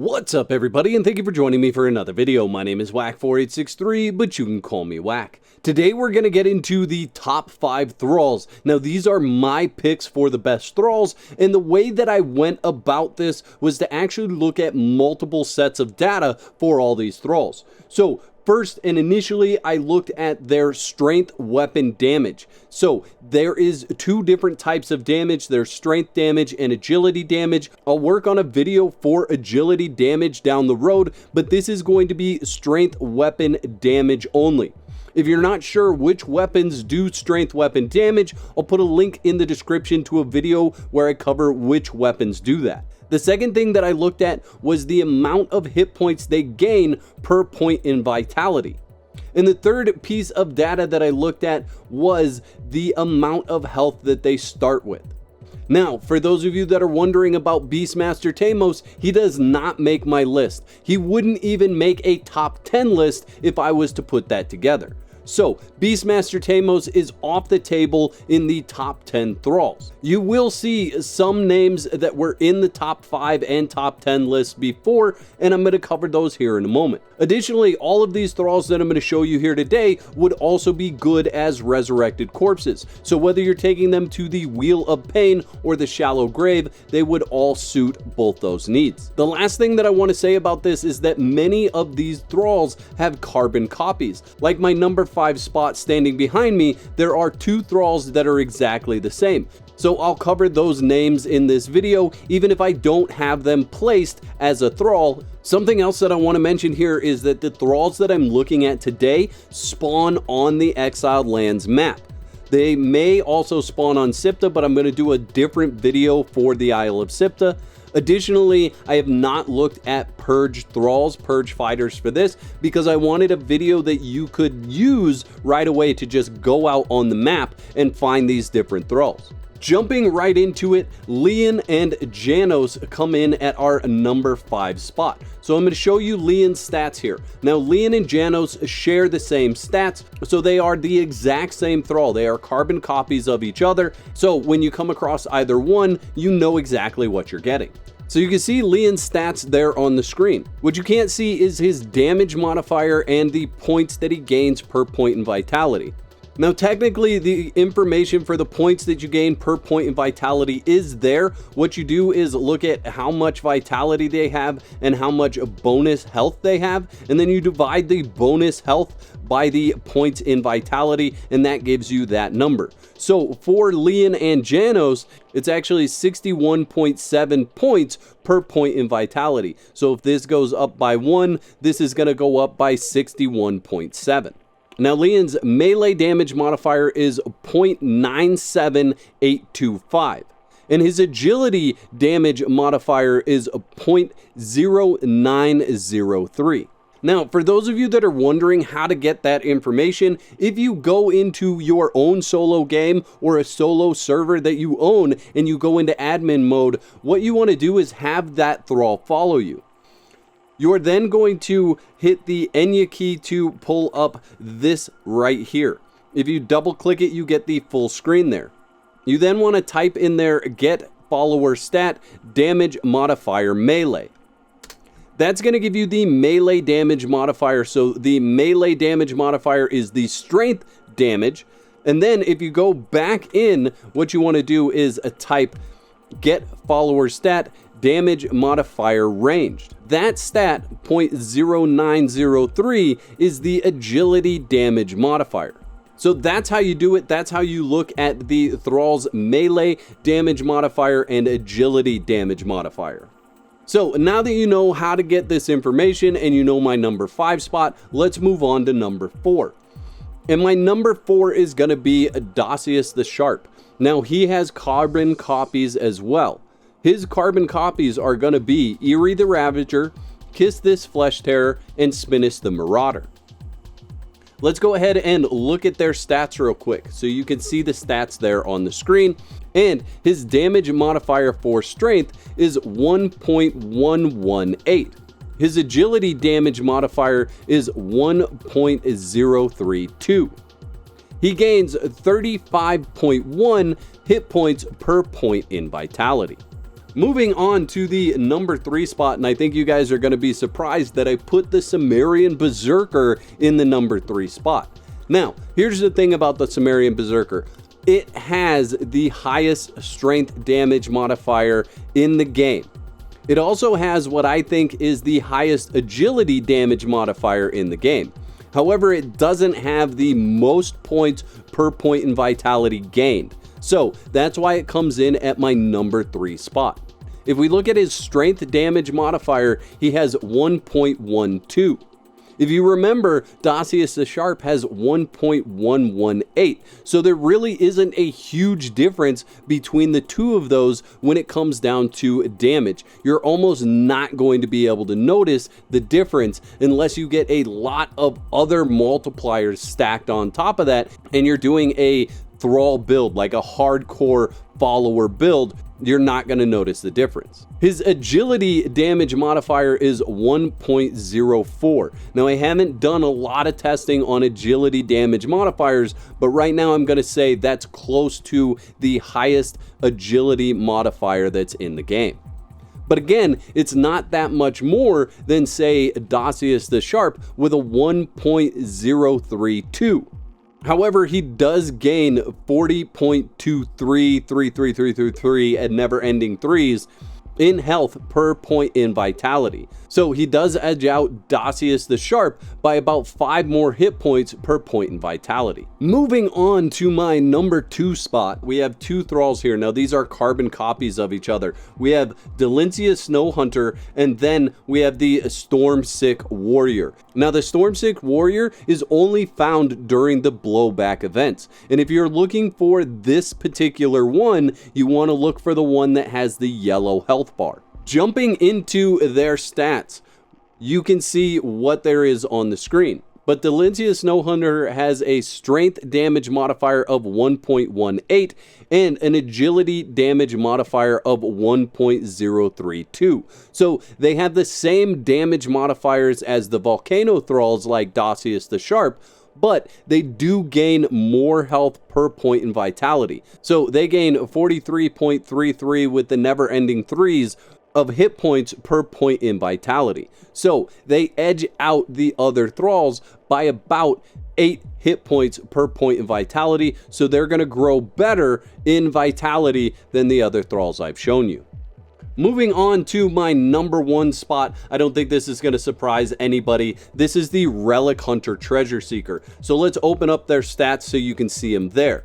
What's up everybody, and thank you for joining me for another video. My name is Whack4863, but you can call me Whack. Today we're going to get into the top 5 Thralls. Now these are my picks for the best Thralls, and the way that I went about this was to actually look at multiple sets of data for all these Thralls. So first and initially, I looked at their strength weapon damage. So there is 2 different types of damage. There's strength damage and agility damage. I'll work on a video for agility damage down the road, but this is going to be strength weapon damage only. If you're not sure which weapons do strength weapon damage, I'll put a link in the description to a video where I cover which weapons do that. The second thing that I looked at was the amount of hit points they gain per point in vitality. And the third piece of data that I looked at was the amount of health that they start with. Now, for those of you that are wondering about Beastmaster Tamos, he does not make my list. He wouldn't even make a top 10 list if I was to put that together. So, Beastmaster Tamos is off the table in the top 10 Thralls. You will see some names that were in the top 5 and top 10 lists before, and I'm going to cover those here in a moment. Additionally, all of these Thralls that I'm going to show you here today would also be good as resurrected corpses. So whether you're taking them to the Wheel of Pain or the Shallow Grave, they would all suit both those needs. The last thing that I want to say about this is that many of these Thralls have carbon copies. Like my number 5 spot standing behind me, there are 2 Thralls that are exactly the same. So I'll cover those names in this video, even if I don't have them placed as a Thrall. Something else that I want to mention here is that the Thralls that I'm looking at today spawn on the Exiled Lands map. They may also spawn on Sipta, but I'm going to do a different video for the Isle of Sipta. Additionally, I have not looked at Purge Thralls, Purge Fighters for this, because I wanted a video that you could use right away to just go out on the map and find these different Thralls. Jumping right into it, Leon and Janos come in at our number 5 spot. So I'm going to show you Leon's stats here. Now Leon and Janos share the same stats, so they are the exact same Thrall. They are carbon copies of each other, so when you come across either one, you know exactly what you're getting. So you can see Leon's stats there on the screen. What you can't see is his damage modifier and the points that he gains per point in vitality. Now technically the information for the points that you gain per point in vitality is there. What you do is look at how much vitality they have and how much bonus health they have, and then you divide the bonus health by the points in vitality, and that gives you that number. So for Leon and Janos, it's actually 61.7 points per point in vitality. So if this goes up by 1, this is going to go up by 61.7. Now Leon's melee damage modifier is 0.97825, and his agility damage modifier is 0.0903. Now, for those of you that are wondering how to get that information, if you go into your own solo game or a solo server that you own and you go into admin mode, what you want to do is have that Thrall follow you. You are then going to hit the Enya key to pull up this right here. If you double click it, you get the full screen there. You then want to type in there get follower stat damage modifier melee. That's going to give you the melee damage modifier. So the melee damage modifier is the strength damage. And then if you go back in, what you want to do is type get follower stat damage modifier ranged. That stat, 0.0903, is the agility damage modifier. So that's how you do it. That's how you look at the Thrall's melee damage modifier and agility damage modifier. So now that you know how to get this information and you know my number 5 spot, let's move on to number 4. And my number 4 is going to be Dossius the Sharp. Now he has carbon copies as well. His carbon copies are going to be Eerie the Ravager, Kiss This Flesh Tearer, and Spinnis the Marauder. Let's go ahead and look at their stats real quick so you can see the stats there on the screen. And his damage modifier for strength is 1.118. His agility damage modifier is 1.032. He gains 35.1 hit points per point in vitality. Moving on to the number 3 spot, and I think you guys are going to be surprised that I put the Sumerian Berserker in the number 3 spot. Now, here's the thing about the Sumerian Berserker. It has the highest strength damage modifier in the game. It also has what I think is the highest agility damage modifier in the game. However, it doesn't have the most points per point in vitality gained. So that's why it comes in at my number 3 spot. If we look at his strength damage modifier, he has 1.12. If you remember, Dossius the Sharp has 1.118, so there really isn't a huge difference between the two of those when it comes down to damage. You're almost not going to be able to notice the difference unless you get a lot of other multipliers stacked on top of that, and you're doing a Thrall build, like a hardcore follower build. You're not going to notice the difference. His agility damage modifier is 1.04. Now, I haven't done a lot of testing on agility damage modifiers, but right now I'm going to say that's close to the highest agility modifier that's in the game. But again, it's not that much more than, say, Dossius the Sharp with a 1.032. However, he does gain 40.233333 at never-ending threes in health per point in vitality. So he does edge out Dossius the Sharp by about 5 more hit points per point in vitality. Moving on to my number 2 spot, we have 2 Thralls here. Now these are carbon copies of each other. We have Delincia Snowhunter, and then we have the Stormsick Warrior. Now the Stormsick Warrior is only found during the blowback events. And if you're looking for this particular one, you want to look for the one that has the yellow health bar. Jumping into their stats, you can see what there is on the screen. But Delincia Snowhunter has a strength damage modifier of 1.18 and an agility damage modifier of 1.032. So they have the same damage modifiers as the Volcano Thralls like Dossius the Sharp, but they do gain more health per point in vitality. So they gain 43.33 with the never-ending threes of hit points per point in vitality. So they edge out the other Thralls by about 8 hit points per point in vitality, so they're going to grow better in vitality than the other Thralls I've shown you. Moving on to my number 1 spot, I don't think this is going to surprise anybody. This is the Relic Hunter Treasure Seeker. So let's open up their stats so you can see them there.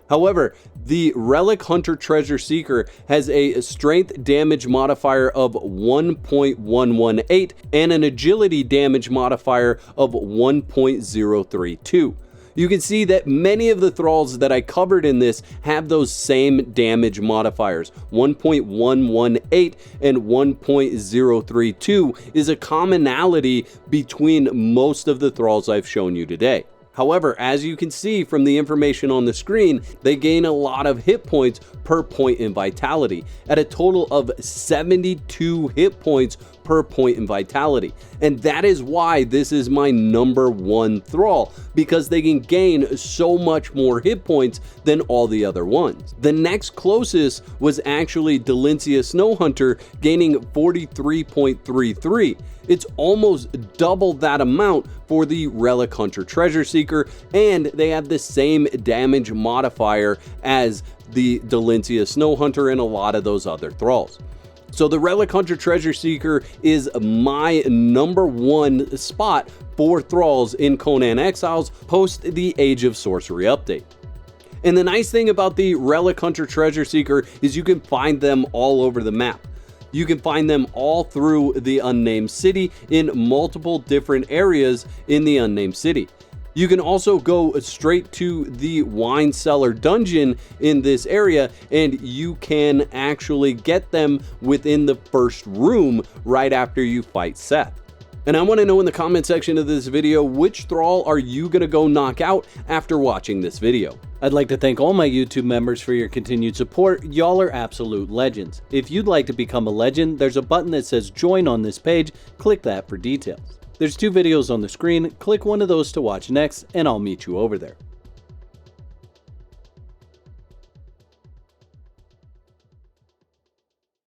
However, the Relic Hunter Treasure Seeker has a strength damage modifier of 1.118 and an agility damage modifier of 1.032. You can see that many of the Thralls that I covered in this have those same damage modifiers. 1.118 and 1.032 is a commonality between most of the Thralls I've shown you today. However, as you can see from the information on the screen, they gain a lot of hit points per point in vitality, at a total of 72 hit points per point in vitality. And that is why this is my number 1 Thrall, because they can gain so much more hit points than all the other ones. The next closest was actually Delincia Snowhunter, gaining 43.33. It's almost double that amount for the Relic Hunter Treasure Seeker, and they have the same damage modifier as the Delincia Snowhunter and a lot of those other Thralls. So the Relic Hunter Treasure Seeker is my number 1 spot for Thralls in Conan Exiles post the Age of Sorcery update. And the nice thing about the Relic Hunter Treasure Seeker is you can find them all over the map. You can find them all through the Unnamed City in multiple different areas in the Unnamed City. You can also go straight to the Wine Cellar dungeon in this area, and you can actually get them within the first room right after you fight Seth. And I want to know in the comment section of this video, which Thrall are you going to go knock out after watching this video? I'd like to thank all my YouTube members for your continued support. Y'all are absolute legends. If you'd like to become a legend, there's a button that says join on this page. Click that for details. There's 2 videos on the screen. Click one of those to watch next, and I'll meet you over there.